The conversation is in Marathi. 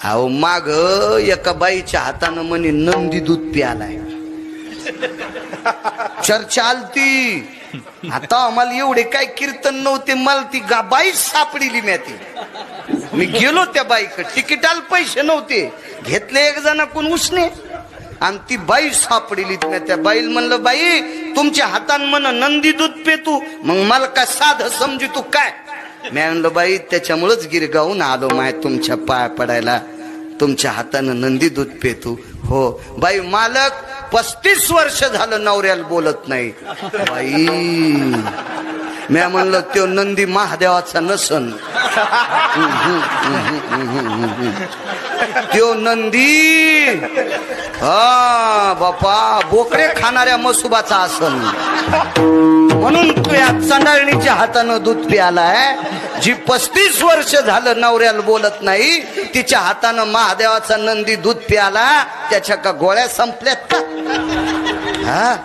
अहो माग एका बाईच्या हातानं म्हणे नंदी दूध प्यालाय. चर्चा आलती. आता आम्हाला एवढे काय कीर्तन नव्हते, मला ती बाईच सापडिली. मी गेलो त्या बाईकडे, तिकिटाला पैसे नव्हते, घेतले एक जणाकडून उसने, आणि ती बाई सापडिली. त्या बाईला म्हणलं, बाई तुमच्या हातान म्हण नंदी दूध पेतू, मग मला काय साधं समजू तू काय? मी म्हणलं, बाई त्याच्यामुळेच गिरगावून आलो माय तुमच्या पाय पडायला, तुमच्या हातानं नंदी दूध पेतू. हो बाई, मालक 35 वर्ष झालं नवऱ्याला बोलत नाही. बाई मी म्हणलं, तो नंदी महादेवाचा नसन, त्यो नंदी हा बापा बोकडे खाणाऱ्या मसुबाचा असन. म्हणून तू या चंडाळणीच्या हातानं दूध प्यालाय. जी 35 वर्ष झालं नवऱ्याला बोलत नाही, तिच्या हातानं महादेवाचा नंदी दूध प्याला. त्याच्या का गोळ्या संपल्यात का? हा